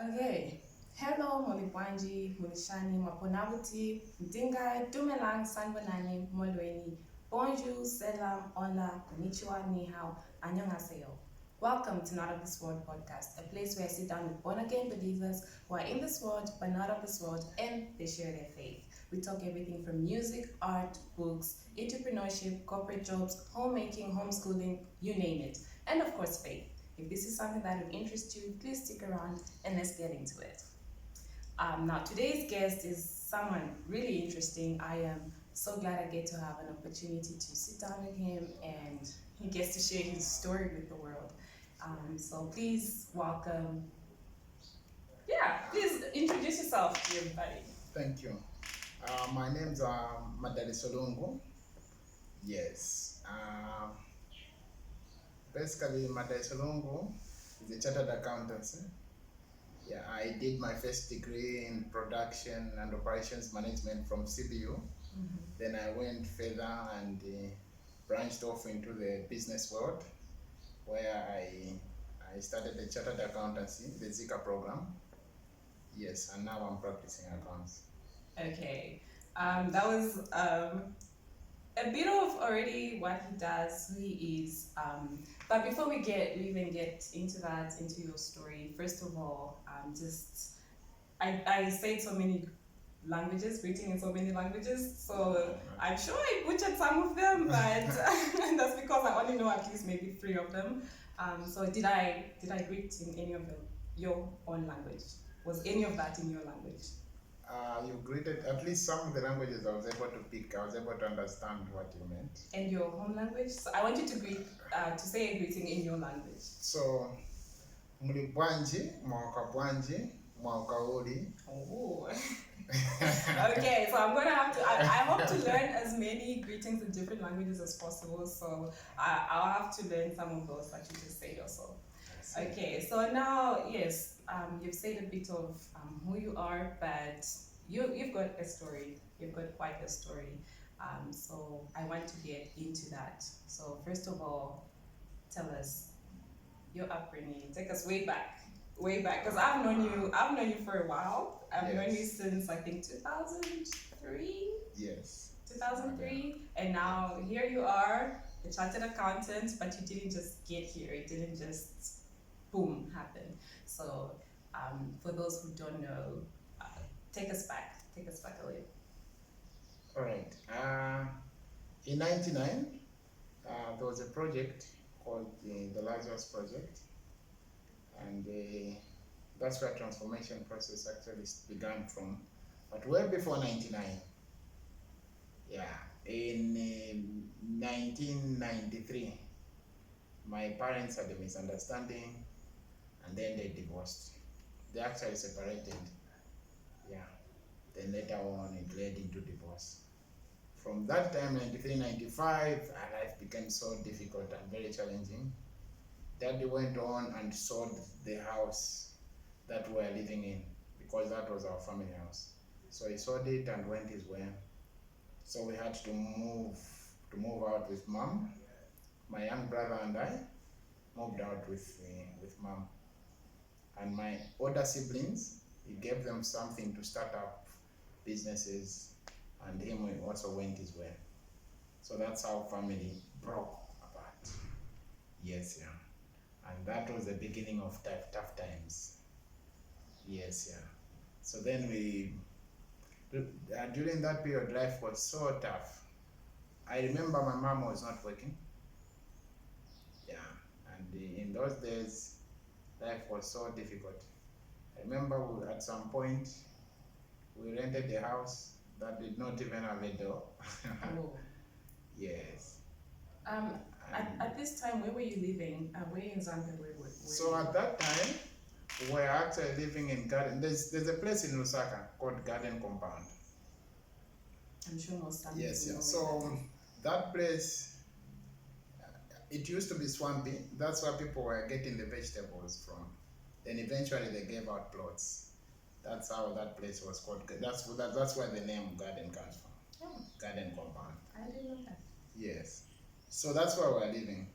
Okay. Hello, Molibwanji, Mulishani, Maponabuti, Mdinga, Dumelang, Sanbanani, Molweni. Bonjour, Selam, Hola, Konnichiwa, Ni Hao, Annyeonghaseyo. Welcome to Not of This World podcast, a place where I sit down with born-again believers who are in this world but not of this world, and they share their faith. We talk everything from music, art, books, entrepreneurship, corporate jobs, homemaking, homeschooling, you name it. And of course, faith. If this is something that would interest you, please stick around and let's get into it. Now, today's guest is someone really interesting. I am so glad I get to have an opportunity to sit down with him and he gets to share his story with the world. So please welcome, please introduce yourself to everybody. Thank you. My name's Madaliso. Yes. Basically, Madaliso is a chartered accountant. Yeah, I did my first degree in production and operations management from CBU. Mm-hmm. Then I went further and branched off into the business world, where I started the chartered accountancy, the Zika program. Yes, and now I'm practicing accounts. Okay. That was a bit of already what he does, who he is. But before we even get into that, into your story, first of all, I say so many languages, greeting in so many languages, so I'm sure I butchered some of them, but that's because I only know at least maybe 3 of them. So did I greet in any of them, your own language? Was any of that in your language? You greeted at least some of the languages I was able to pick. I was able to understand what you meant. And your home language? So I want you to say a greeting in your language. So, Mulibwanji, Mwakabwanji, Mwakaoli. Oh. Okay, so I'm gonna have to. I hope to learn as many greetings in different languages as possible. So I'll have to learn some of those that you just said also. Okay, so now yes, you've said a bit of who you are, but you've got a story. You've got quite a story. So I want to get into that. So first of all, tell us your upbringing. Take us way back, because I've known you for a while. I've known you since I think 2003. Yes. 2003, and now here you are, a chartered accountant, but you didn't just get here. It didn't just boom happen. So for those who don't know, take us back a little. All right. In '99, there was a project called the Lazarus Project, and that's where transformation process actually began from. But way before '99, yeah, in 1993, my parents had a misunderstanding, and then they divorced. They actually separated. Yeah. Then later on, it led into divorce. From that time, 93, 95, our life became so difficult and very challenging. Daddy went on and sold the house that we were living in, because that was our family house. So he sold it and went his way. So we had to move out with mom. My young brother and I moved out with mom. And my older siblings, he gave them something to start up businesses, and him also went his way. So that's how family broke apart. Yes, yeah. And that was the beginning of tough times. Yes, yeah. So then during that period, life was so tough. I remember my mom was not working. Yeah, and in those days, life was so difficult. I remember at some point, we rented a house that did not even have a door. Oh. Yes. At this time, where were you living? Where in Zambia? So at that time, we were actually living in Garden. There's a place in Lusaka called Garden Compound. I'm sure most Zambians Yes, yeah. know So that place, it used to be swampy. That's where people were getting the vegetables from. Then eventually they gave out plots. That's how that place was called. That's where the name Garden comes from. Oh. Garden Compound. I didn't know that. Yes. So that's where we're living.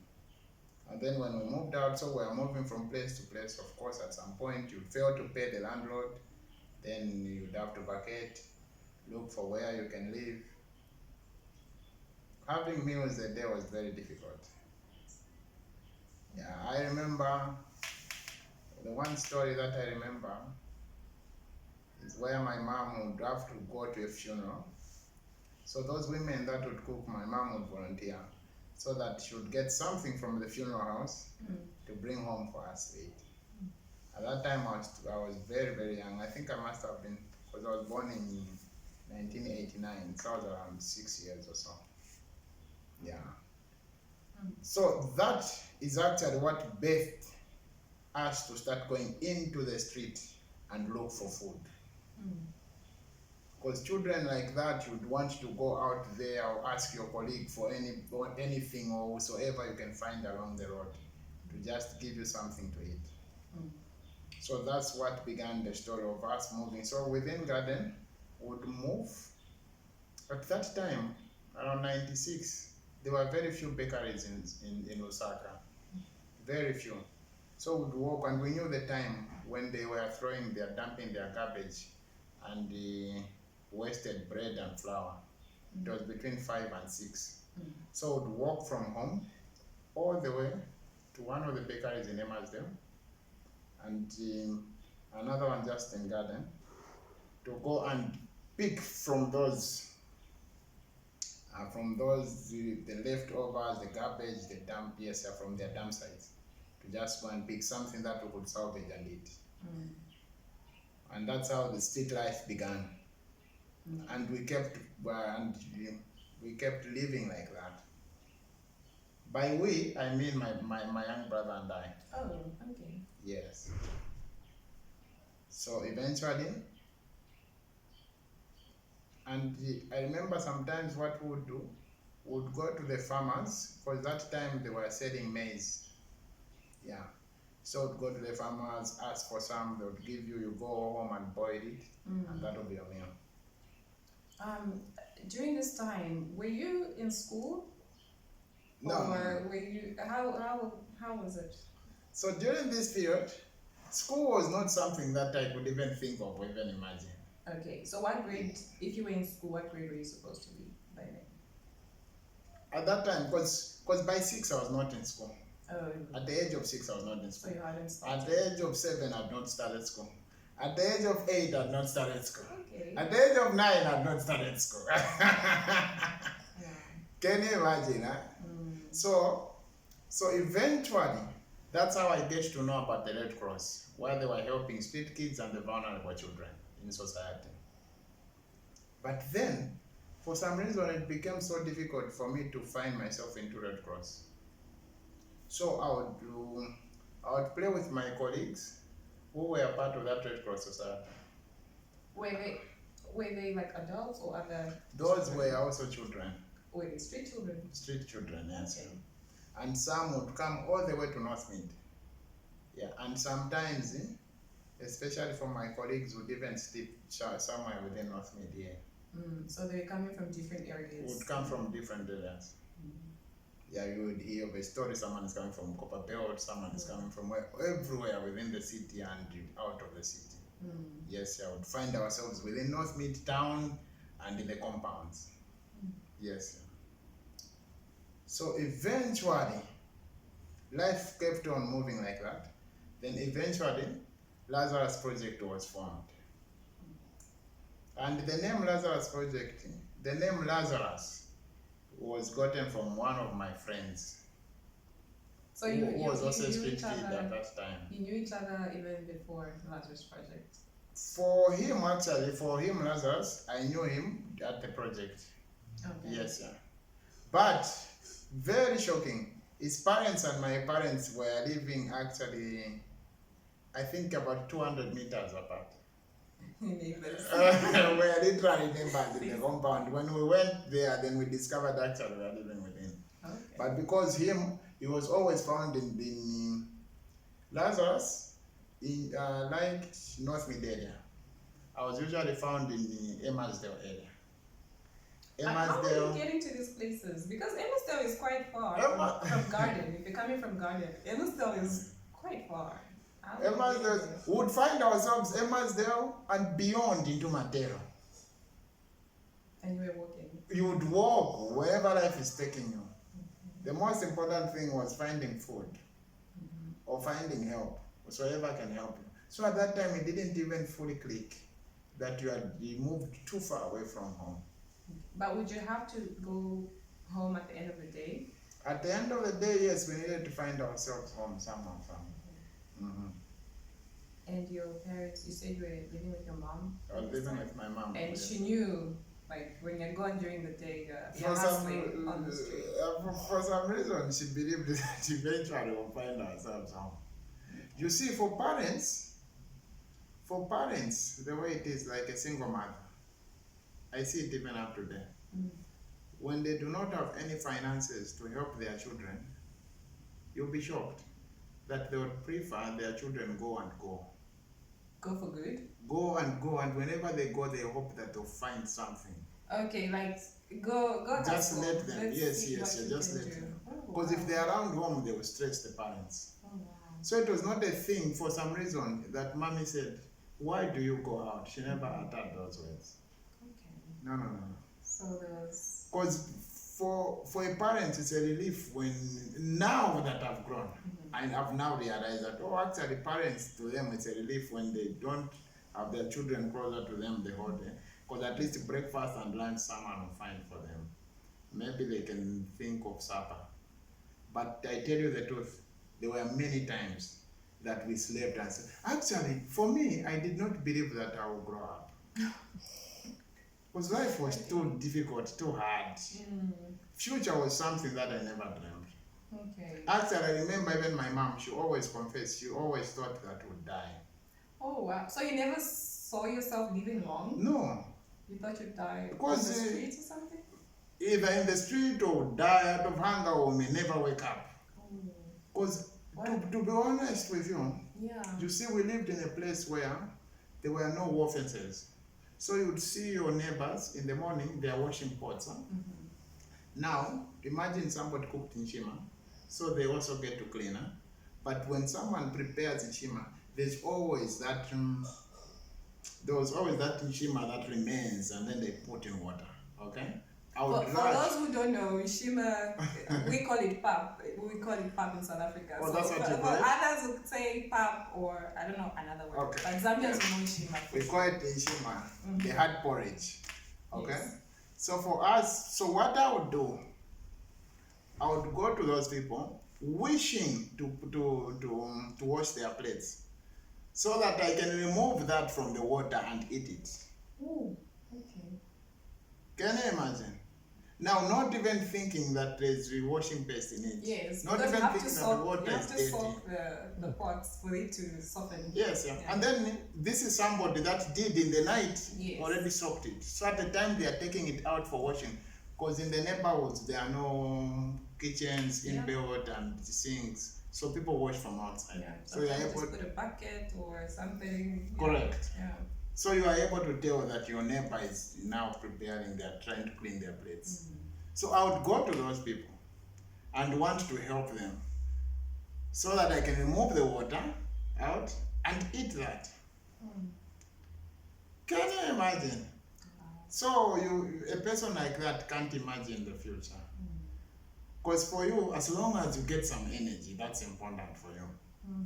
And then when we moved out, so we were moving from place to place. Of course, at some point you fail to pay the landlord, then you'd have to vacate, look for where you can live. Having meals a day was very difficult. Yeah, I remember the one story that I remember is where my mom would have to go to a funeral. So those women that would cook, my mom would volunteer so that she would get something from the funeral house to bring home for us to eat. At that time, I was very, very young. I think I must have been, because I was born in 1989, so I was around 6 years or so. Yeah. So that is actually what birthed us to start going into the street and look for food. Because children like that would want to go out there or ask your colleague for anything or whatsoever you can find along the road to just give you something to eat. So that's what began the story of us moving. So within Garden, would move. At that time, around 96, there were very few bakeries in Lusaka. Very few. So we'd walk, and we knew the time when they were dumping their garbage and the wasted bread and flour. It was between 5 and 6. So we'd walk from home all the way to one of the bakeries in Emersdale, and another one just in Garden, to go and pick from those the leftovers, the garbage, the dump, from their dump sites, to just go and pick something that we could salvage and eat. And that's how the street life began. And we kept living like that. By we, I mean my young brother and I. Oh, okay. Yes. So eventually, and I remember sometimes what we would do, we would go to the farmers, because that time they were selling maize. Yeah. So we'd go to the farmers, ask for some, they would give you, you go home and boil it, and that would be your meal. During this time, were you in school? No. Or were you, how was it? So during this period, school was not something that I could even think of or even imagine. Okay, so what grade, if you were in school, what grade were you supposed to be by then? At that time, because by 6 I was not in school. Oh. At the age of 6 I was not in school. So you hadn't started. At the age of 7 I had not started school. At the age of 8 I had not started school. Okay. At the age of 9 I had not started school. Can you imagine? Huh? So eventually, that's how I get to know about the Red Cross, where they were helping street kids and the vulnerable children in society. But then, for some reason, it became so difficult for me to find myself into Red Cross. So I would play with my colleagues who were part of that Red Cross society. Were they like adults or other? Those were also children. Were they street children? Street children, yes. Okay. And some would come all the way to North Mid. Yeah, and sometimes, especially for my colleagues, would even sleep somewhere within North Mid here. So they were coming from different areas? Would come from different areas. Yeah, you would hear of a story, someone is coming from Copper Belt, someone is coming from everywhere within the city and out of the city. Yes, I would find ourselves within North Mid town and in the compounds. Yes. So eventually, life kept on moving like that. Then eventually, Lazarus Project was formed. And the name Lazarus Project, the name Lazarus was gotten from one of my friends. So you was also a street each kid other, at that time. You knew each other even before Lazarus Project? For him, Lazarus, I knew him at the project. Okay. Yes, yeah. But, very shocking, his parents and my parents were living actually, I think about 200 meters apart. Neighbors. We're literally neighbors in the compound. When we went there, then we discovered actually we were living with him. Okay. But because he was always found in Lazarus, in like North Mid area. I was usually found in the Emersdale area. How are you Emmasdale. getting to these places? Because Emmasdale is quite far Emma- from Garden. If you're coming from Garden, Emmasdale is quite far. How are you Emmasdale, getting there? we would find ourselves Emmasdale and beyond into Matero. And you were walking. You would walk wherever life is taking you. The most important thing was finding food or finding help, whatsoever can help you. So at that time, it didn't even fully click that you moved too far away from home. But would you have to go home at the end of the day? At the end of the day, yes, we needed to find ourselves home somehow. And your parents, you said you were living with your mom? I was living with my mom. And yes. she knew, like, when you're gone during the day, you're For some, hustling on the street. for some reason, she believed that eventually we'll find ourselves home. You see, for parents, the way it is, like a single mother, I see it even up today. When they do not have any finances to help their children, you'll be shocked that they would prefer their children go and go. Go for good? Go and go, and whenever they go, they hope that they'll find something. Okay, like, go Just hustle. let them, Let's yes, see what you just can let do. them. Oh, Because if they're around home, they will stress the parents. Oh, wow. So it was not a thing for some reason that mommy said, "Why do you go out?" She never uttered those words. Okay. No. So there was... Because for a parent, it's a relief when, now that I've grown, I have now realized that, actually parents, to them, it's a relief when they don't have their children closer to them the whole day. Because at least breakfast and lunch someone will find for them. Maybe they can think of supper. But I tell you the truth, there were many times that we slept and said, actually, for me, I did not believe that I would grow up. Because life was too difficult, too hard. Future was something that I never dreamed. Okay. Actually, I remember even my mom, she always confessed, she always thought that I would die. Oh, wow. So you never saw yourself living long? No. You thought you'd die Because, in the streets or something? Either in the street or die out of hunger or may never wake up. Because, to be honest with you, you see, we lived in a place where there were no wall fences. So you would see your neighbors in the morning, they are washing pots. Now, imagine somebody cooked in Shima, so they also get to clean. But when someone prepares in Shima, there's always that, there was always that Shima that remains, and then they put in water, okay? For those who don't know, Shima, we call it pap. We call it pap in South Africa. Oh, so that's what you for call it? others would say pap, or I don't know another word. Okay. But Zambians know Shima. We call it in Shima, the hard porridge, okay? Yes. So for us, so what I would do, I would go to those people wishing to wash their plates so that I can remove that from the water and eat it. Ooh, okay. Can you imagine? Now, not even thinking that there's washing paste in it. Yes, Not because even you have to thinking that the soak, water you have is to dirty. soak the pots for it to soften. Yes, yeah. Yeah. And then this is somebody that did in the night, Yes. already soaked it. So at the time they are taking it out for washing, because in the neighborhoods there are no kitchens inbuilt and sinks, so people wash from outside. Yeah. So you are Sometimes able. just put a bucket or something. Correct. Yeah. So you are able to tell that your neighbor is now preparing, they are trying to clean their plates. So I would go to those people and want to help them so that I can remove the water out and eat that. Can you imagine? So a person like that can't imagine the future. Because for you, as long as you get some energy, that's important for you.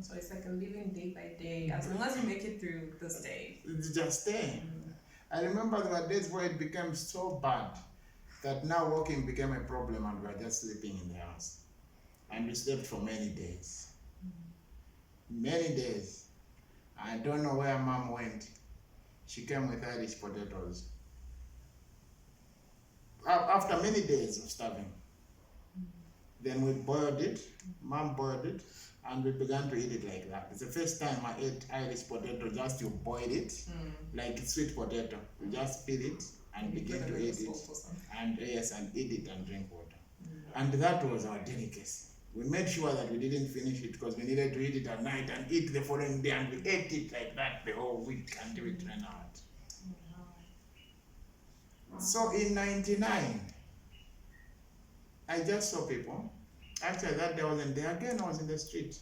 So it's like a living day by day. As long as you make it through this day. It's just stay. I remember there were days where it became so bad that now walking became a problem and we were just sleeping in the house. And we slept for many days. Many days. I don't know where mom went. She came with Irish potatoes. After many days of starving. Then we boiled it, mom boiled it, and we began to eat it like that. It's the first time I ate Irish potato, just you boil it, like sweet potato. You just peel it and begin to eat it. And yes, and eat it and drink water. And that was our delicacy. We made sure that we didn't finish it because we needed to eat it at night and eat the following day, and we ate it like that the whole week until it ran out. So in 99, I just saw people. Actually, that day I wasn't there again, I was in the street.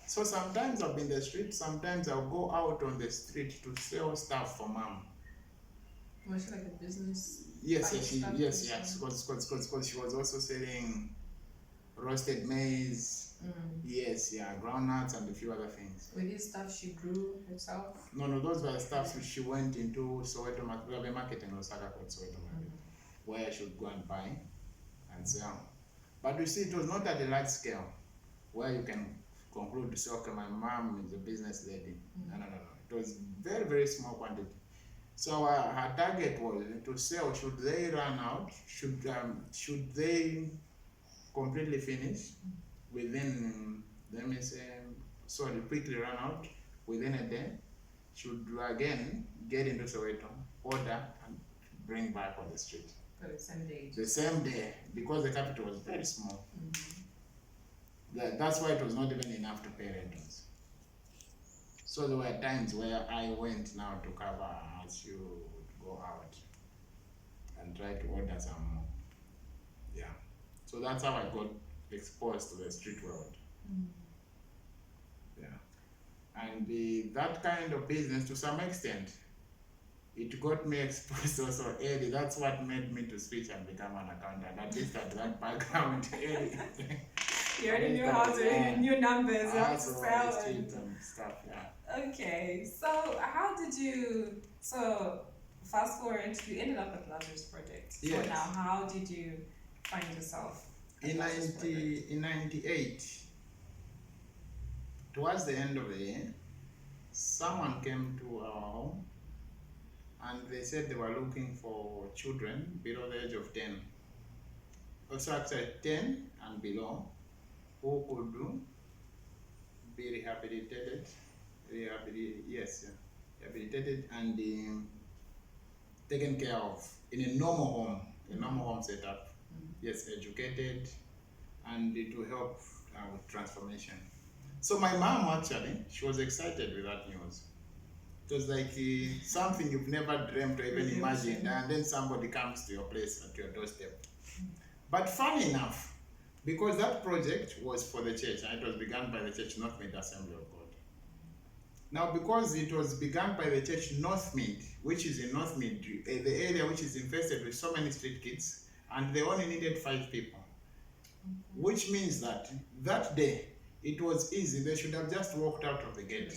So sometimes I'll be in the street, sometimes I'll go out on the street to sell stuff for mom. Was she like a business? Yes, because she was also selling roasted maize, yes, yeah, groundnuts and a few other things. Were these stuff she grew herself? No, those were the stuff which she went into Soweto market. We have a market in Lusaka called Soweto market, where she would go and buy and sell. But you see, it was not at a large scale, where you can conclude to say, okay, my mom is a business lady. No. It was very, very small quantity. So her target was to sell. Should they run out? Should they completely finish within, let me say, sorry, quickly run out within a day? Should again get into Soweto, order and bring back on the street. For the same day. The same day, because the capital was very small. That's why it was not even enough to pay rentals. So there were times where I went now to cover as you would go out and try to order some more. Yeah. So that's how I got exposed to the street world. Yeah. And that kind of business, to some extent, it got me exposed also early. That's what made me to switch and become an accountant. At least at that background early. You already knew how to, new numbers, how to spell and stuff, yeah. Okay, so how did you, so fast forward, you ended up at Lazarus Project. Yes. So now, how did you find yourself? In 98, towards the end of the year, someone came to our home and they said they were looking for children below the age of 10. Also actually 10 and below, who could be rehabilitated and taken care of in a normal home setup. Yes, educated, and it will help with transformation. So my mom actually, she was excited with that news. It was like something you've never dreamt or even imagined, and then somebody comes to your place at your doorstep. But funny enough, because that project was for the church, and it was begun by the church Northmead Assembly of God. Now, because it was begun by the church Northmead, which is in Northmead, the area which is infested with so many street kids, and they only needed 5 people, which means that that day it was easy. They should have just walked out of the gate to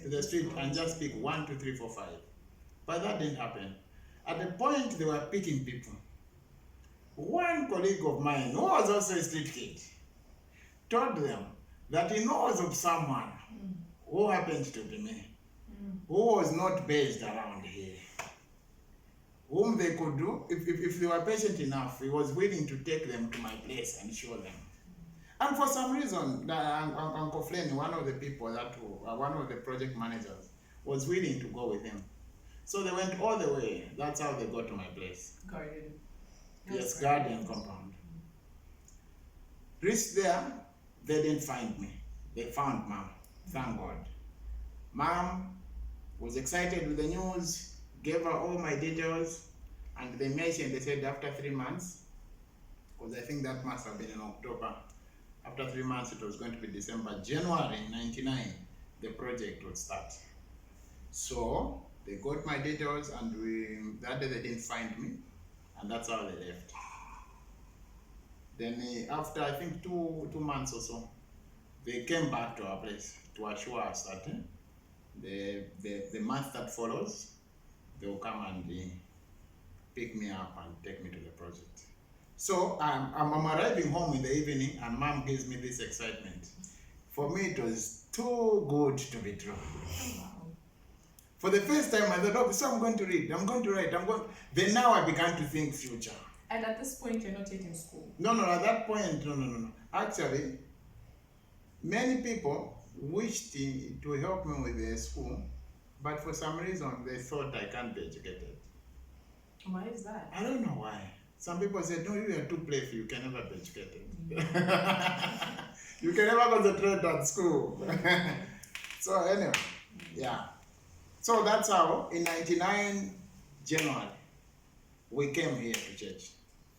the street and just pick 1, 2, 3, 4, 5. But that didn't happen. At the point they were picking people, one colleague of mine, who was also a street kid, told them that he knows of someone who happened to be me, who was not based around here, whom they could do, if they were patient enough, he was willing to take them to my place and show them. And for some reason, Uncle Flenny, one of the people one of the project managers, was willing to go with him. So they went all the way. That's how they got to my place. Garden. Yes, garden compound. Reached there, they didn't find me. They found Mom. Thank God. Mom was excited with the news, gave her all my details, and they mentioned, they said after 3 months, because I think that must have been in October, after 3 months it was going to be December, January 99, the project would start. So they got my details, and that day they didn't find me, and that's how they left. Then after I think two months or so, they came back to our place to assure us that the month that follows, they will come and pick me up and take me to the project. So I'm arriving home in the evening, and Mom gives me this excitement. For me, it was too good to be true. For the first time, I thought, okay, so I'm going to read, I'm going to write, Then now I began to think future. And at this point, you're not yet in school? No, at that point, no. Actually, many people wished to help me with their school, but for some reason, they thought I can't be educated. Why is that? I don't know why. Some people said, no, you are too playful, you can never be educated. You can never concentrate at school. So anyway, yeah. So that's how, in 99 January, We came here to church,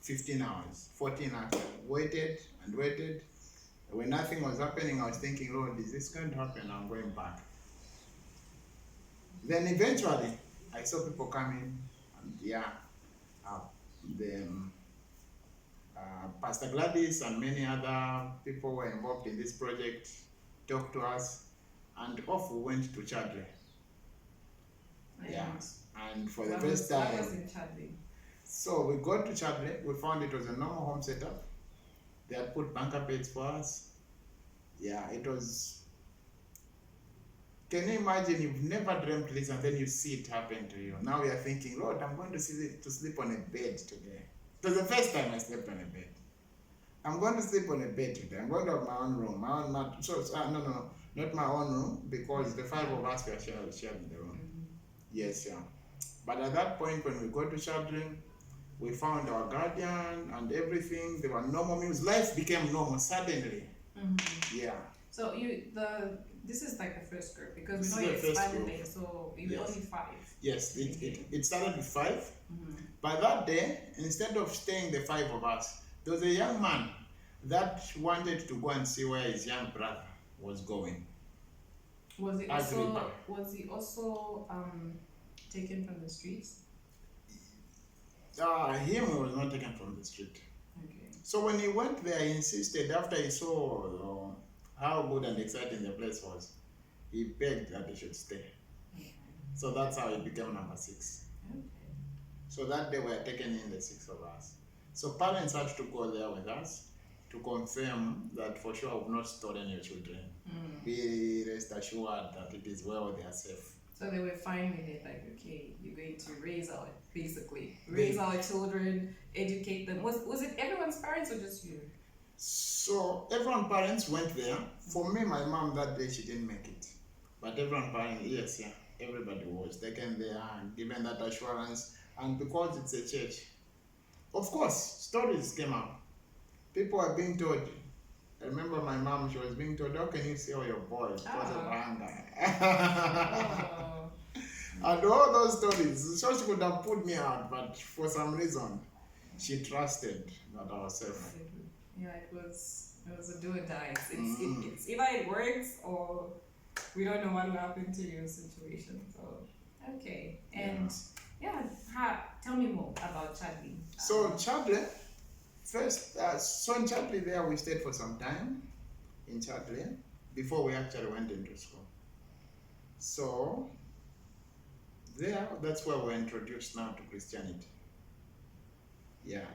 15 hours, 14 hours, waited and waited. When nothing was happening, I was thinking, Lord, is this going to happen? I'm going back. Then eventually, I saw people coming, and Pastor Gladys and many other people were involved in this project, talked to us, and off we went to Chadley. And for the first time. What was in Chadley? So we got to Chadley, we found it was a normal home setup. They had put bunker beds for us. Yeah, it was. Can you imagine, you've never dreamt this and then you see it happen to you? Now we are thinking, Lord, I'm going to sleep on a bed today. It was the first time I slept on a bed. I'm going to sleep on a bed today. I'm going to have my own room, my own mat. No, not my own room, because the 5 of us were sharing the room. Yes, yeah. But at that point, when we got to Chadley, we found our guardian and everything. There were normal meals. Life became normal suddenly. Yeah. So this is like the first group, because we know you expanded there, so you were only 5. Yes, it started with 5. By that day, instead of staying the 5 of us, there was a young man that wanted to go and see where his young brother was going. Was he also taken from the streets? Him was not taken from the street. Okay. So when he went there, he insisted, after he saw how good and exciting the place was, he begged that they should stay. Okay. So that's how he became number 6. Okay. So that day we were taken in, the 6 of us. So parents had to go there with us to confirm that for sure we've not stolen your children. Be rest assured that it is well, they are safe. So they were fine with it, like, okay, you're going to raise our children, educate them. Was it everyone's parents or just you? So everyone's parents went there. For me, my mom that day, she didn't make it. But everyone's parents, yes, yeah, everybody was taken there and given that assurance. And because it's a church, of course, stories came up. People are being told. I remember my mom, she was being told, how can you see all your boys because of hunger? And all those stories. So she could have put me out, but for some reason, she trusted that I was safe. Yeah, it was a do or die. It's either it works or we don't know what will happen to your situation. So, okay. And tell me more about Chadley. So Chadley, first, in Chadley there we stayed for some time in Chadley before we actually went into school. So that's where we're introduced now to Christianity. Yeah,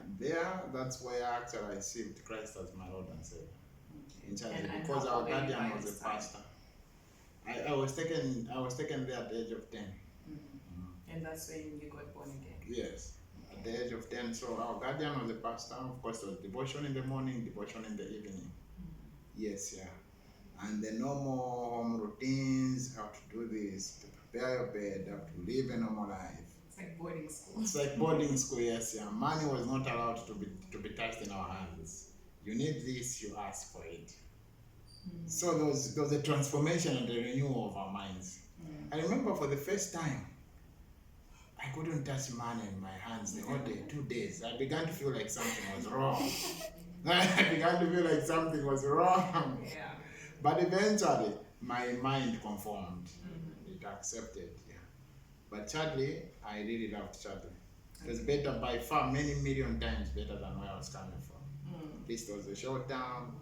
that's where actually I received Christ as my Lord and Savior. Okay. In Chadley, because our guardian was a pastor. I was taken there at the age of 10. And that's when you got born again? Yes, at the age of 10. So our guardian was a pastor. Of course, there was devotion in the morning, devotion in the evening. Yes, yeah. And the normal home routines, how to do this, to prepare your bed, how to live a normal life. It's like boarding school. It's like boarding school, yes, yeah. Money was not allowed to be touched in our hands. You need this, you ask for it. So there was a transformation and a renewal of our minds. I remember for the first time, I couldn't touch money in my hands the whole day, 2 days. I began to feel like something was wrong. Yeah. But eventually, my mind conformed. It accepted. Yeah. But Chadley, I really loved Chadley. It was better by far, many million times better than where I was coming from. This was a short town.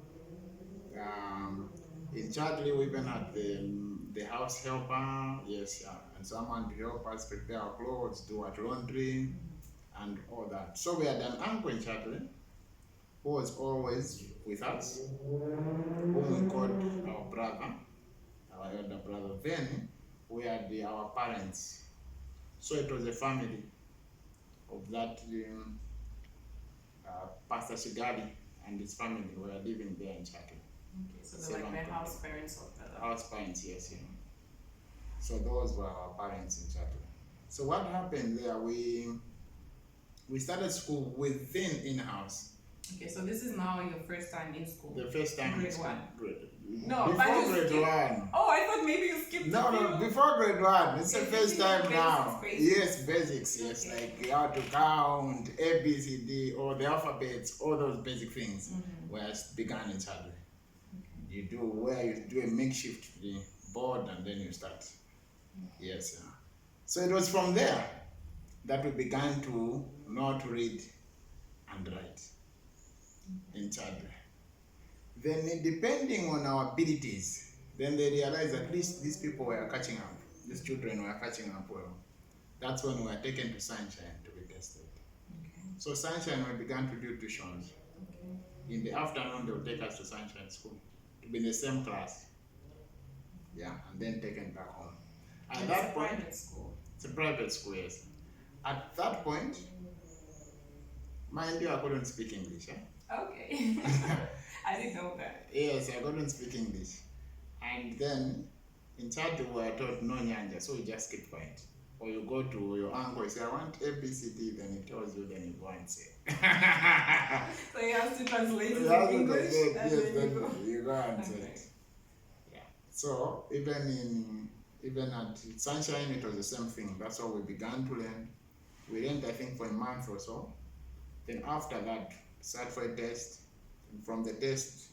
In Chadley, we even had the house helper, yes, yeah, and someone to help us prepare our clothes, do our laundry, and all that. So we had an uncle in Chadley who was always with us, whom we called our brother, our elder brother. Then we had our parents. So it was a family of that Pastor Shigadi and his family were living there in Chadley. Okay, so they're like the house parents of the... House parents, yes, yeah. So those were our parents in Chadley. So what happened there, we started school within in-house. Okay, so this is now your first time in school. The first time Grade in school. one. No, but before you grade skipped- 1. Oh, I thought maybe you skipped No, a no, few. before grade 1. It's the Okay, first you time did now. basics. Yes, basics. Yes, Okay. like how to count, A, B, C, D, or the alphabets, all those basic things were began in childhood. You do a makeshift board and then you start. Yes. So it was from there that we began to know how to read and write in childhood. Then, depending on our abilities, then they realized at least these people were catching up. These children were catching up well. That's when we were taken to Sunshine to be tested. Okay. So Sunshine, we began to do tuitions. Okay. In the afternoon, they would take us to Sunshine School to be in the same class. Yeah, and then taken back home. At And that it's a point, private school. it's a private school, yes. At that point, mind you, I couldn't speak English. Okay. I didn't know that. Yes, I couldn't speak English. And then in childhood we were taught no nyanja, so you just keep quiet. Or you go to your uncle, you say, I want ABCD, then he tells you, then you go and say. So you have to translate it You have in to English. translate, and yes, then then you go. you go and say Okay. it. Yeah. So even at Sunshine, it was the same thing. That's how we began to learn. We learned, I think, for a month or so. Then after that, sat for a test. And from the test,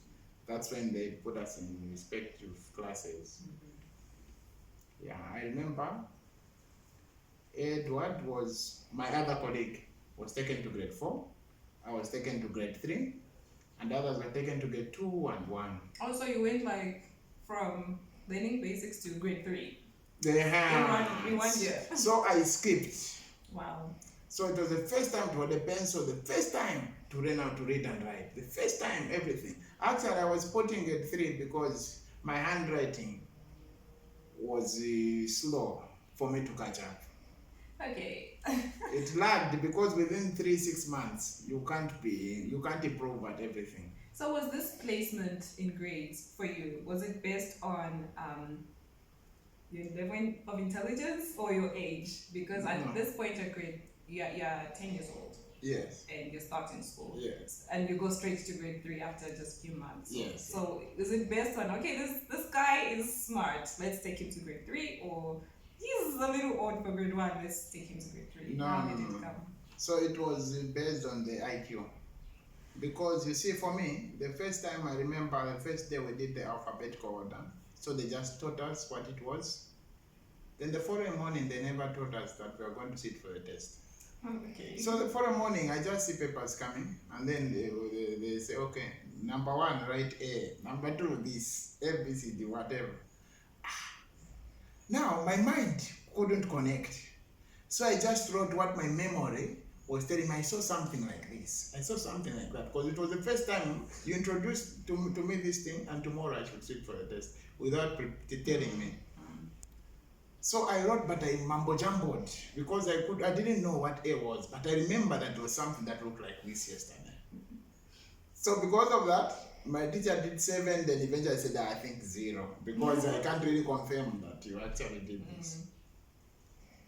that's when they put us in respective classes. Yeah, I remember Edward was my other colleague, was taken to grade 4. I was taken to grade 3, and others were taken to grade 2 and 1. Also, you went like from learning basics to grade 3 They in one year. So I skipped. Wow. So it was the first time to hold a pencil, the first time to learn how to read and write, the first time everything. Actually, I was putting grade 3 because my handwriting was slow for me to catch up. Okay. It lagged because within 3-6 months you can't improve at everything. So was this placement in grades for you? Was it based on your level of intelligence or your age? Because No. at this point you're 10 years old Yes. and you're starting school. Yes. And you go straight to grade 3 after just a few months. Yes. So is it based on, okay, this guy is smart, let's take him to grade 3, or he's a little old for grade 1, let's take him to grade 3? No, How no, did it no. come? So it was based on the IQ. Because you see, for me, the first time I remember, the first day we did the alphabetical order. So they just taught us what it was. Then the following morning, they never taught us that we were going to sit for the test. Okay. So the following morning, I just see papers coming, and then they say, okay, number 1, write A. Number 2, this, A, B, C, D, whatever. Now, my mind couldn't connect. So I just wrote what my memory was telling me. I saw something like this. I saw something like that. Because it was the first time you introduced to me this thing, and tomorrow I should sit for the test without telling me. So I wrote, but I mumbo-jumbled because I didn't know what A was, but I remember that it was something that looked like this yesterday. So because of that, my teacher did 7, then eventually I said, I think 0, because I can't really confirm that you actually did this.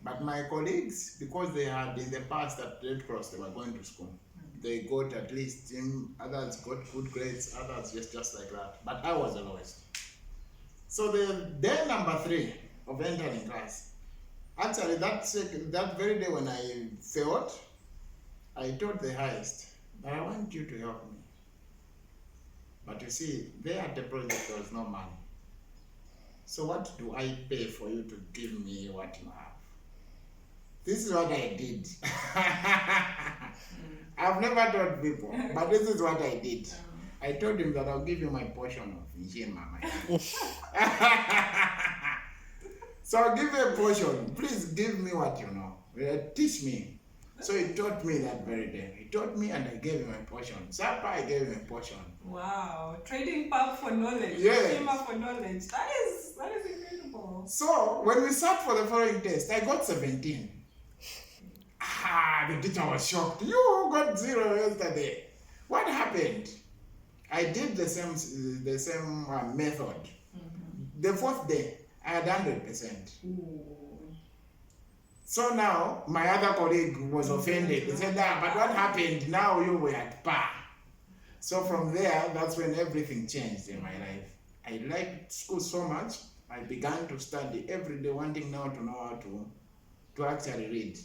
But my colleagues, because they had in the past at Red Cross, they were going to school. They got at least, others got good grades, others just like that. But I was the lowest. So the day number 3 of entering class, actually that very day when I failed, I told the highest that I want you to help me. But you see, there at the project there was no money. So what do I pay for you to give me what you have? This is what I did. I've never told people, but this is what I did. I told him that I'll give you my portion of Njema. So I'll give you a portion. Please give me what you know. Teach me. So he taught me that very day. He taught me and I gave him a portion. Sapa, I gave him a portion. Wow, trading pub for knowledge. Yes. Njema for knowledge. That is incredible. So when we sat for the following test, I got 17. The teacher was shocked. You got 0 yesterday. What happened? I did the same method. The 4th day, I had 100%. Ooh. So now, my other colleague was offended. He said, but what happened? Now you were at par. So from there, that's when everything changed in my life. I liked school so much, I began to study every day, wanting now to know how to actually read.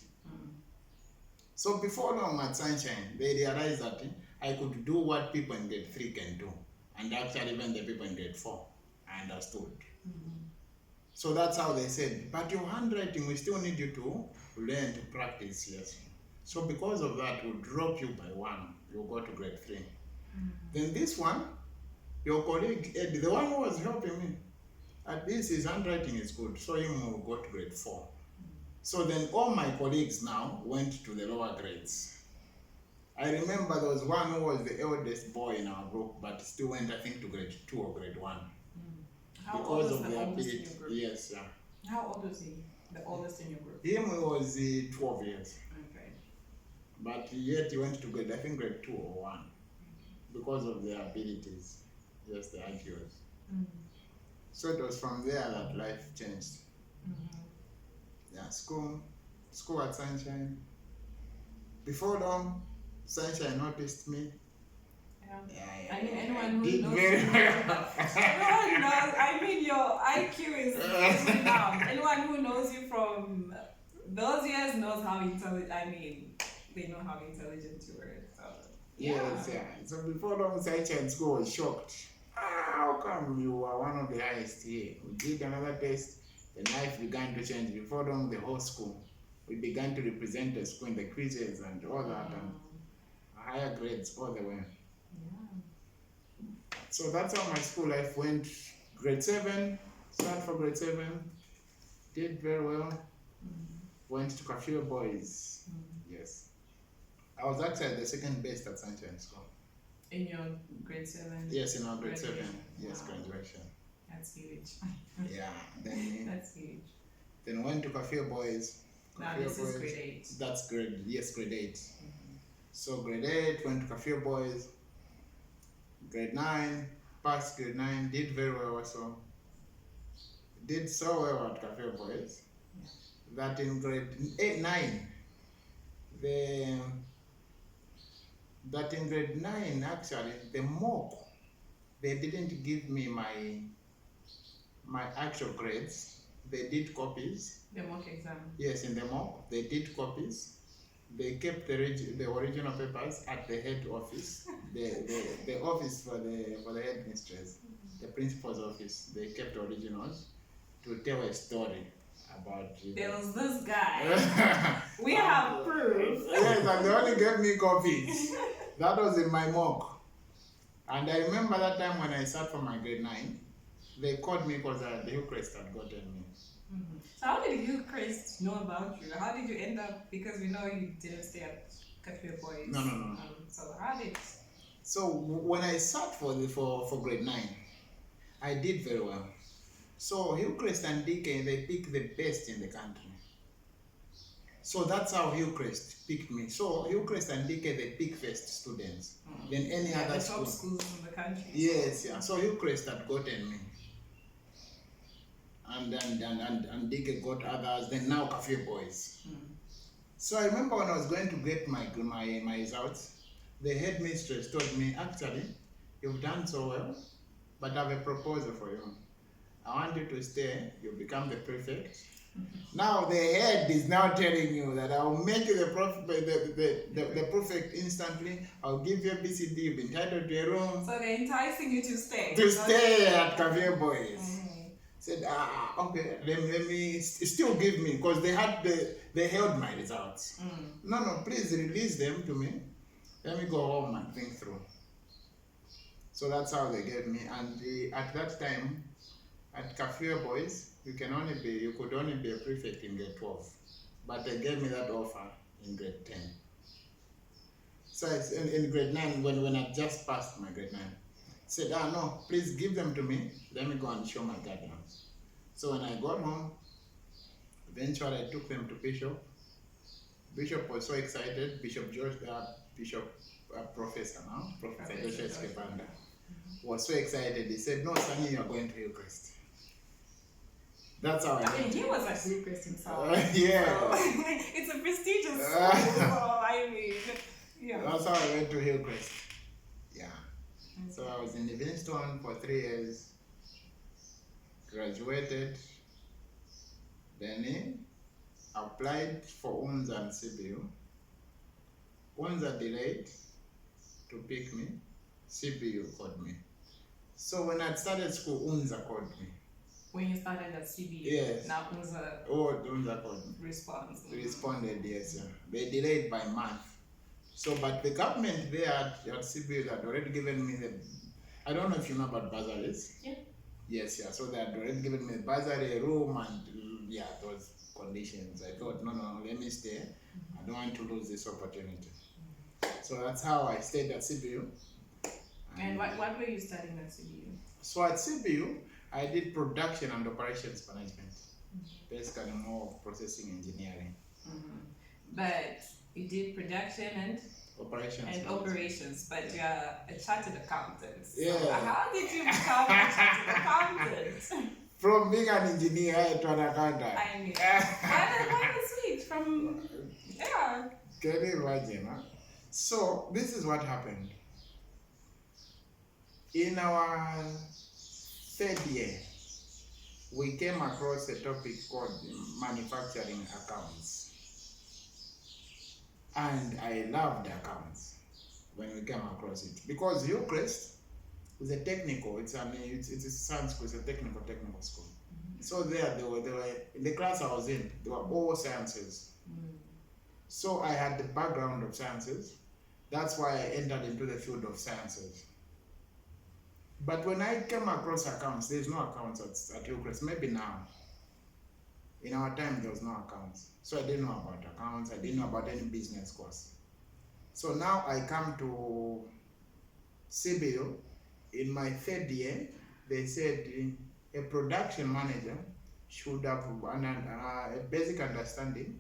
So before long at Sunshine, they realized that I could do what people in grade 3 can do. And actually even the people in grade 4, I understood. So that's how they said, but your handwriting, we still need you to learn to practice, yes. So because of that, we'll drop you by 1. You'll go to grade 3. Then this one, your colleague, Ed, the one who was helping me, at least his handwriting is good, so him will go to grade 4. So then all my colleagues now went to the lower grades. I remember there was one who was the eldest boy in our group, but still went, I think, to grade 2 or grade 1. How Because old was of the the oldest in ability. your group? Yes, yeah. How old was he? The oldest in your group? Him was 12 years. Okay. But yet he went to grade, I think, grade 2 or 1. Because of their abilities. Yes, the IQs. So it was from there that life changed. Yeah, school at Sunshine. Before long, Sunshine noticed me. Yeah. I mean, anyone who did knows very you, well. everyone knows. I mean, your IQ is renowned. Anyone who knows you from those years knows how intelligent. I mean, they know how intelligent you were. So, Yes, yeah. So before long, Sunshine School was shocked. How come you are one of the highest here? We did another test, the life began to change. Before long, the whole school, we began to represent the school in the quizzes and all that, and higher grades all the way. So that's how my school life went. Grade 7, started for grade 7, did very well. Went to Kafir Boys. Yes. I was actually the second best at Sunshine School. in your grade 7? Yes, in our grade 7. Graduation. Yes, Wow. graduation. That's huge. Yeah. Then That's huge. then went to Kafir Boys. Now Kafir this is Boys. grade 8. That's grade 8. So grade 8, went to Kafir Boys. Grade 9, passed grade 9, did very well also. Did so well at Kafir Boys that in grade 9, that in grade 9 actually, the mock, they didn't give me my actual grades. They did copies. The mock exam. Yes, in the mock, they did copies. They kept the original papers at the head office, the office for the headmistress, the principal's office. They kept originals to tell a story about you. There was this guy. We have proof. Yes, and they only gave me copies. That was in my mock. And I remember that time when I sat for my grade 9, they called me because the Hillcrest had gotten me. So how did Hillcrest know about you? How did you end up? Because we know you didn't stay at Cafe Boys. No. So how did? So when I sat for grade 9, I did very well. So Hillcrest and DK, they picked the best in the country. So that's how Hillcrest picked me. So Hillcrest and DK, they pick first students than any other the school. top schools in the country. Yes, yeah. So Hillcrest had gotten me. And DK got others, then now Cafe Boys. So I remember when I was going to get my results, the headmistress told me, actually, you've done so well, but I have a proposal for you. I want you to stay, you become the prefect. Now the head is now telling you that I'll make you the prefect instantly, I'll give you a BCD, you'll be entitled to a room. So they're enticing you to stay. To stay at Cafe Boys. Said, okay, let me still give me, because they held my results. No, please release them to me. Let me go home and think through. So that's how they gave me. And at that time, at Cafe Boys, you could only be a prefect in grade 12. But they gave me that offer in grade 10. So it's in grade 9, when I just passed my grade 9, said, no, please give them to me. Let me go and show my guardians. So when I got home, eventually I took them to Bishop. Bishop was so excited. Bishop George, Professor now, Professor Joshua Skepanda, was so excited. He said, no, Sunny, you are going to Hillcrest. That's how I mean, he was at Hillcrest himself. Yeah. So, it's a prestigious school. So, I mean, yeah. That's how I went to Hillcrest. Yeah. So I was in Livingstone for 3 years, graduated, then applied for UNZA and CBU. UNZA delayed to pick me, CBU called me. So when I started school, UNZA called me. When you started at CBU, Yes. now UNZA UNZA called me. Responded, yes. Yeah. They delayed by month. So, but the government there at CBU had already given me I don't know if you know about bursaries. Yeah. Yes, yeah. So they had already given me the bursary, room, and those conditions. I thought, no, let me stay. I don't want to lose this opportunity. So that's how I stayed at CBU. And what were you studying at CBU? So at CBU, I did production and operations management. Basically more of processing engineering. But you did production and operations, but you're a chartered accountant. So Yeah. how did you become a chartered accountant? From being an engineer to an accountant. I mean, why the switch from, yeah. Can you imagine, huh? So this is what happened. In our 3rd year, we came across a topic called manufacturing accounts. And I loved accounts when we came across it. Because Hillcrest is a technical, it's a science school, it's a technical school. So there they were in the class I was in, they were all sciences. So I had the background of sciences. That's why I entered into the field of sciences. But when I came across accounts, there's no accounts at Hillcrest, maybe now. In our time, there was no accounts. So I didn't know about accounts, I didn't know about any business course. So now I come to CBU. In my 3rd year, they said a production manager should have a basic understanding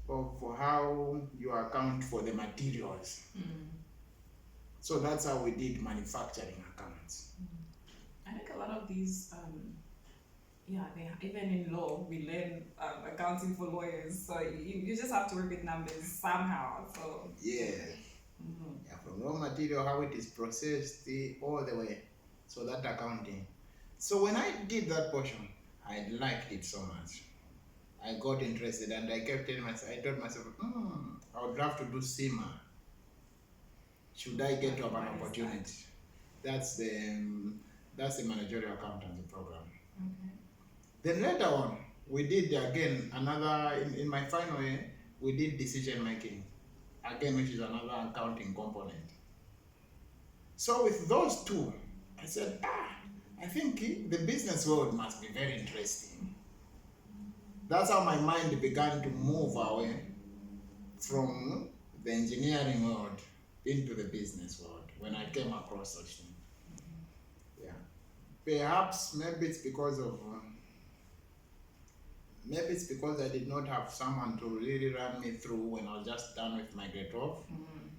of how you account for the materials. So that's how we did manufacturing accounts. I think a lot of these, even in law, we learn accounting for lawyers. So you just have to work with numbers somehow. So yeah, from raw material, how it is processed, all the way. So that accounting. So when I did that portion, I liked it so much. I got interested and I kept telling myself, I told myself, I would love to do SEMA. Should I get to have an opportunity? That's the managerial accountancy program. Okay. Then later on, we did again another, in my final year, we did decision making, again, which is another accounting component. So with those two, I said, I think the business world must be very interesting. That's how my mind began to move away from the engineering world into the business world when I came across such things. Yeah. Perhaps maybe it's because I did not have someone to really run me through when I was just done with my grade 12.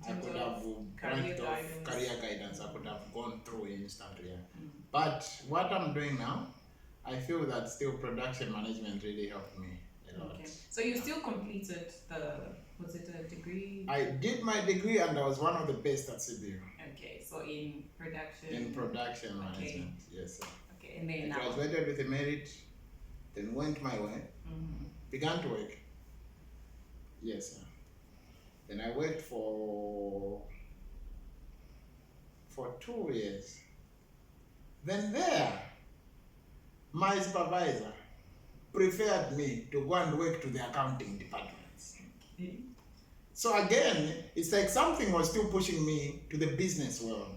I could have branched off career guidance. I could have gone through instantly. But what I'm doing now, I feel that still production management really helped me a lot. Okay. So you still completed was it a degree? I did my degree and I was one of the best at CBU. Okay, so in production. In production management, yes. Sir. Okay, and then I graduated with a merit, then went my way, began to work. Yes, sir. Then I worked for 2 years. Then there, my supervisor preferred me to go and work to the accounting departments. So again, it's like something was still pushing me to the business world.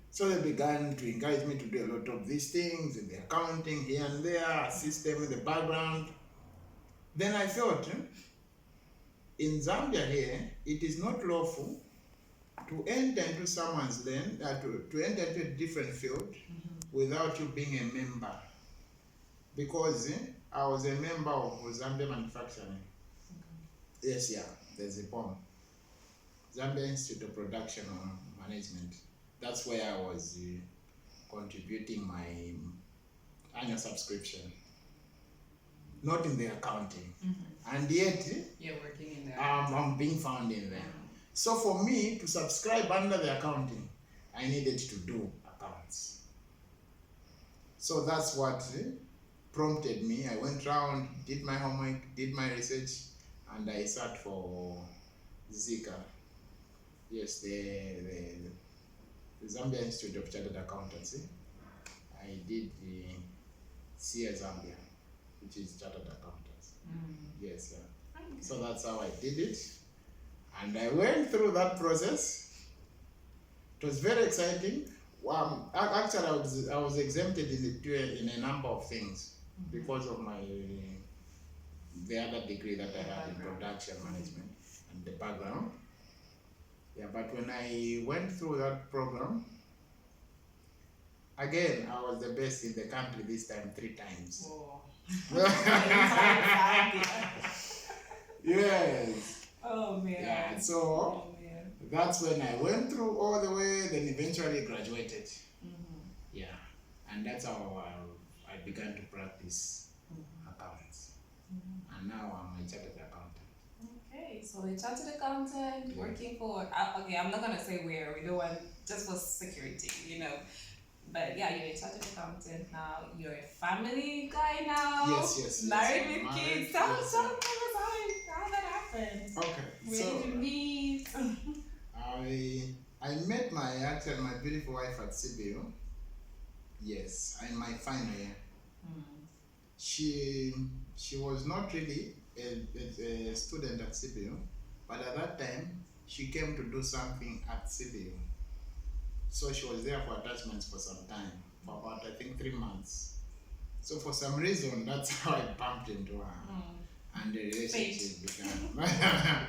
So they began to encourage me to do a lot of these things in the accounting here and there, assist them in the background. Then I thought, in Zambia here, it is not lawful to enter into someone's land, to enter into a different field without you being a member. Because I was a member of Zambia Manufacturing. Yes, yeah, there's a POM. Zambia Institute of Production Management. That's where I was contributing my annual subscription. Not in the accounting. And yet, you're working in there. I'm being found in there. So for me to subscribe under the accounting, I needed to do accounts. So that's what prompted me. I went around, did my homework, did my research, and I sat for Zika. Yes, the Zambia Institute of Chartered Accountancy. I did the SIA Zambia, which is Chartered Accountants. Yes, yeah. Okay. So that's how I did it. And I went through that process. It was very exciting. Actually, I was exempted in a number of things because of the other degree that I had in production management and the background. Yeah, but when I went through that program, again, I was the best in the country this time 3 times. Whoa. Yes. Oh man. Yeah, so Oh man. that's when I went through all the way, then eventually graduated. Yeah, and that's how I began to practice accounts. And now I'm a chartered accountant. Okay, so a chartered accountant Yeah. working for, okay, I'm not gonna say where, we don't want, just for security, you know. But yeah, you're a chartered accountant now, you're a family guy now. Yes. Married I'm with married, kids. Tell yes, us how that happened. Okay, Where did you meet? I met my beautiful wife at CBU. Yes, in my final year. She was not really a student at CBU, but at that time she came to do something at CBU. So she was there for attachments for some time, for about I think 3 months. So for some reason, that's how I bumped into her, and the relationship began.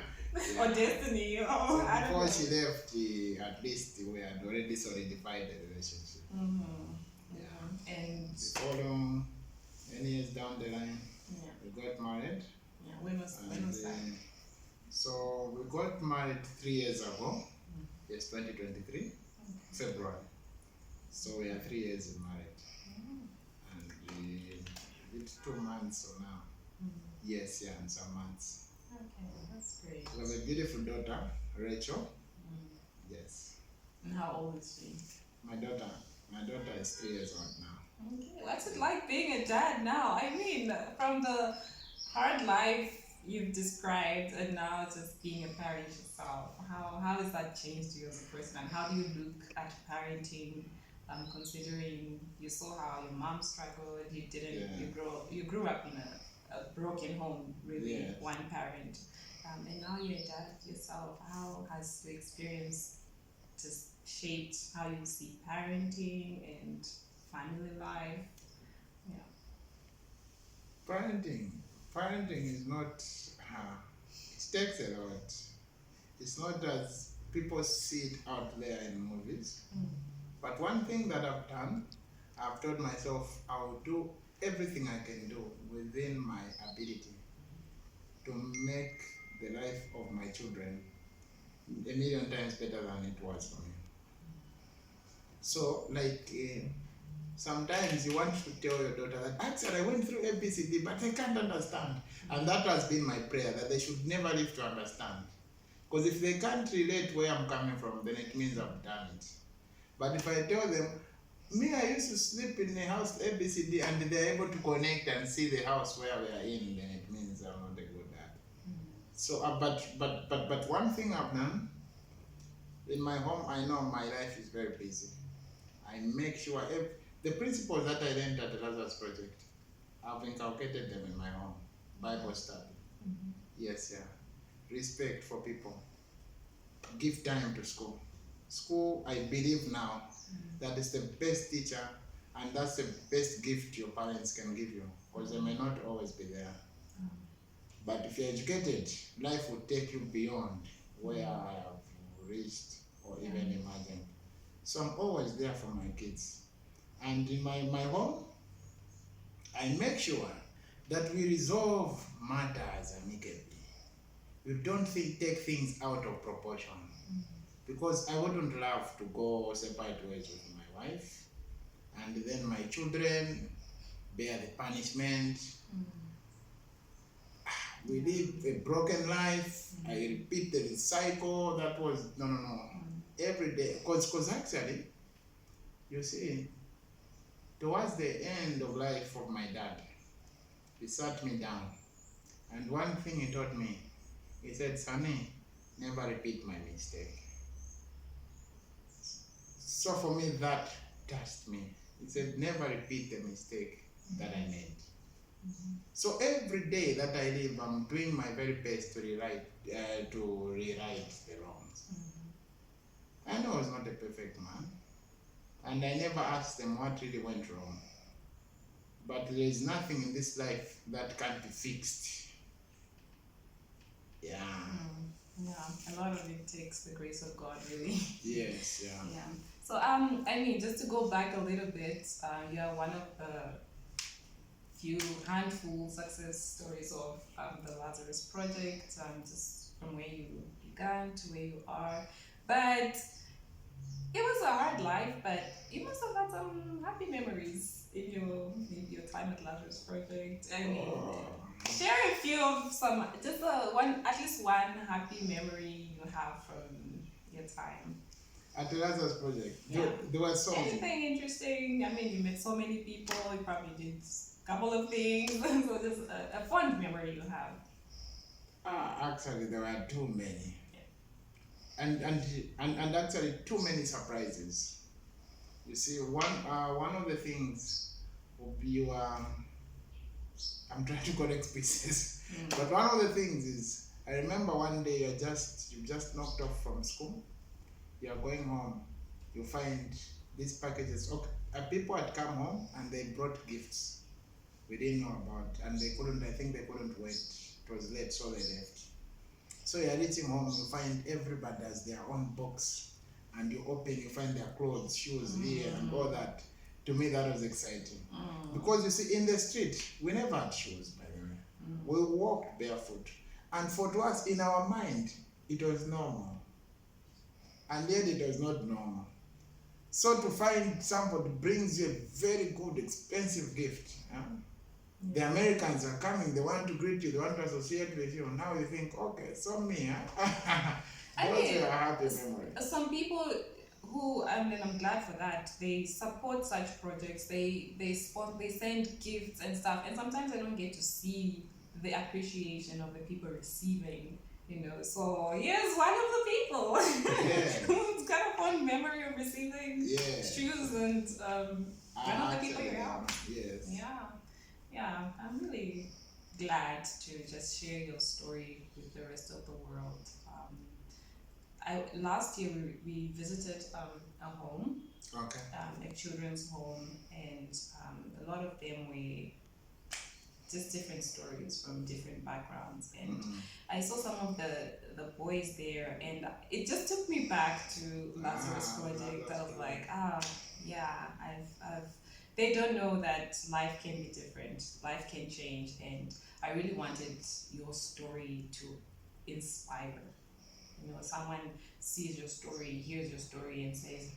Or destiny, So I don't before know. she left, at least we had already solidified the relationship. Yeah. And The following many years down the line, yeah, we got married. yeah. When was that? So we got married 3 years ago. Yes, 2023, February. So we are 3 years in marriage, and we did 2 months or now. Yes, yeah, and some months. Okay, that's great. We have a beautiful daughter, Rachel. Yes. And how old is she? My daughter is 3 years old now. Okay, what's it like being a dad now? I mean, from the hard life you've described and now just being a parent yourself, how has that changed you as a person, and how do you look at parenting, considering you saw how your mom struggled, you didn't, Yeah. you grew up in a broken home, really, Yeah. one parent, and now you're a dad yourself. How has the experience just shaped how you see parenting and family life? Yeah. Parenting is not, it takes a lot. It's not as people see it out there in movies. But one thing that I've done, I've told myself I will do everything I can do within my ability to make the life of my children a million times better than it was for me. So, sometimes you want to tell your daughter that, actually, I went through ABCD, but I can't understand. And that has been my prayer, that they should never live to understand. Because if they can't relate where I'm coming from, then it means I've done it. But if I tell them, me, I used to sleep in a house ABCD, and they're able to connect and see the house where we are in, then it means I'm not a good dad. So, but one thing I've done, in my home, I know my life is very busy. I make sure the principles that I learned at the Lazarus Project, I've inculcated them in my home. Bible study. Yes, yeah. Respect for people. Give time to school. School, I believe now, that is the best teacher, and that's the best gift your parents can give you, because they may not always be there. But if you're educated, life will take you beyond where I have reached or even imagined. So I'm always there for my kids. And in my home, I make sure that we resolve matters amicably. We don't take things out of proportion. Because I wouldn't love to go separate ways with my wife, and then my children bear the punishment. We live a broken life. I repeat the cycle. That was no. every day, because actually, you see, towards the end of life of my dad, he sat me down, and one thing he taught me, he said, "Sonny, never repeat my mistake." So for me, that touched me. He said, "Never repeat the mistake that I made." So every day that I live, I'm doing my very best to rewrite the wrongs. I know I was not a perfect man, and I never asked them what really went wrong. But there is nothing in this life that can't be fixed. Yeah. Yeah, a lot of it takes the grace of God, really. Yes. Yeah. Yeah. So, I mean, just to go back a little bit, you're one of the few handful success stories of the Lazarus Project, just from where you began to where you are. But it was a hard life, but you must have had some happy memories in your time at Lazarus Project. I mean, share a few of some, just at least one happy memory you have from your time. At the Lazarus Project, Yeah. there were so many. Anything interesting? I mean, you met so many people. You probably did a couple of things. So just a fond memory you have. Actually, there were too many. And actually too many surprises. You see, one of the things will be I'm trying to collect pieces, but one of the things is, I remember one day you just knocked off from school, you are going home, you find these packages. Okay, people had come home and they brought gifts we didn't know about, and I think they couldn't wait. It was late, so they left. So you're reaching home, you find everybody has their own box, and you open, you find their clothes, shoes here, and all that. To me, that was exciting. Because you see, in the street, we never had shoes, by the way. We walked barefoot. And to us, in our mind, it was normal. And yet it was not normal. So to find somebody brings you a very good, expensive gift. The Americans are coming, they want to greet you, they want to associate with you. Now you think, okay, so me, those are happy memories. Some people who, and I'm glad for that, they support such projects, they send gifts and stuff, and sometimes I don't get to see the appreciation of the people receiving, so here's one of the people. It's kind of fun memory of receiving shoes and one of the people you have. Yes. Yeah, I'm really glad to just share your story with the rest of the world. Last year we visited a home, a children's home, and a lot of them were just different stories from different backgrounds. And I saw some of the boys there, and it just took me back to Lazarus Project. I was like, they don't know that life can be different, life can change, and I really wanted your story to inspire. Someone sees your story, hears your story, and says,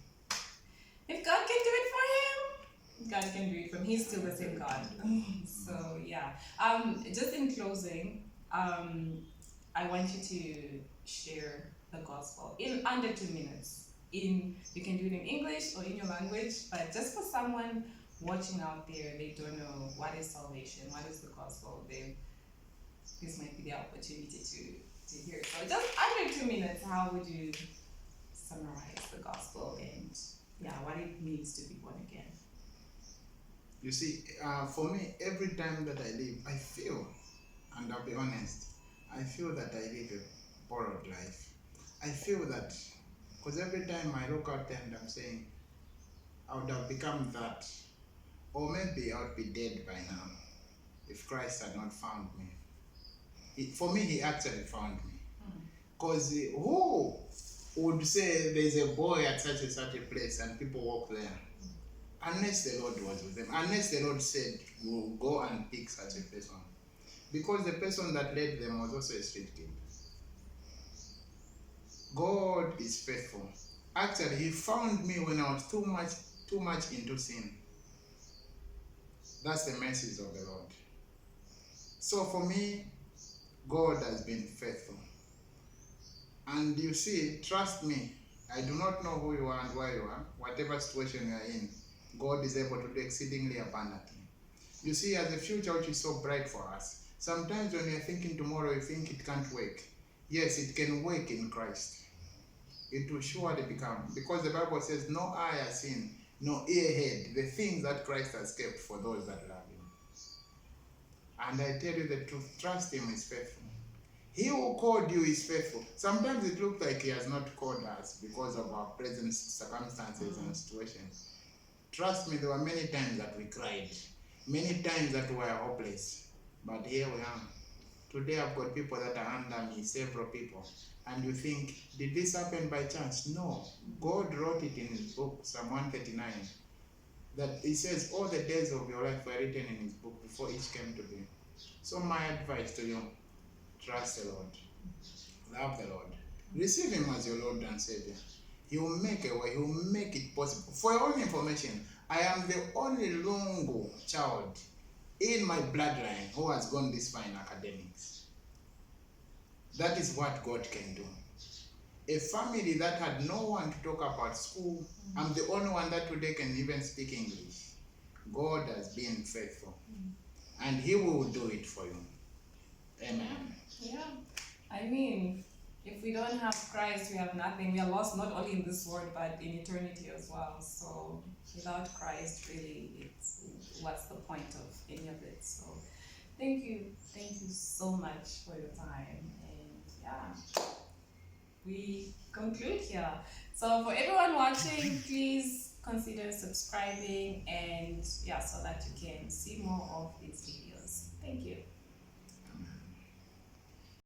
if God can do it for him, God can do it for him. He's still the same God. So yeah. Just in closing, I want you to share the gospel in under 2 minutes. You can do it in English or in your language, but just for someone watching out there, they don't know what is salvation, what is the gospel. This might be the opportunity to hear it. So just under 2 minutes, how would you summarize the gospel and what it means to be born again? You see, for me, every time that I live, I feel, and I'll be honest, I feel that I live a borrowed life. I feel that, because every time I look out there and I'm saying, I would have become that, or maybe I would be dead by now if Christ had not found me. For me, he actually found me. Because who would say there's a boy at such a place and people walk there? Unless the Lord was with them. Unless the Lord said, go and pick such a person. Because the person that led them was also a street kid. God is faithful. Actually, he found me when I was too much into sin. That's the message of the Lord. So for me, God has been faithful. And you see, trust me, I do not know who you are and where you are. Whatever situation you are in, God is able to do exceedingly abundantly. You see, as a future which is so bright for us, sometimes when you're thinking tomorrow, you think it can't work. Yes, it can work in Christ. It will surely become, because the Bible says, no eye has seen, no ear heard the things that Christ has kept for those that love him. And I tell you the truth, trust him, is faithful. He who called you is faithful. Sometimes it looks like he has not called us because of our present circumstances and situations. Trust me, there were many times that we cried, many times that we were hopeless. But here we are. Today I've got people that are under me, several people. And you think, did this happen by chance? No. God wrote it in his book, Psalm 139, that he says all the days of your life were written in his book before each came to be. So my advice to you, trust the Lord. Love the Lord. Receive him as your Lord and Savior. He will make a way. He will make it possible. For your own information, I am the only Lungu child in my bloodline who has gone this far in academics. That is what God can do. A family that had no one to talk about school, I'm the only one that today can even speak English. God has been faithful. And he will do it for you. Amen. Yeah. I mean, if we don't have Christ, we have nothing. We are lost not only in this world, but in eternity as well. So without Christ, really, what's the point of any of it? So thank you so much for your time. And yeah, we conclude here. So for everyone watching, please consider subscribing, and yeah, so that you can see more of these videos. Thank you.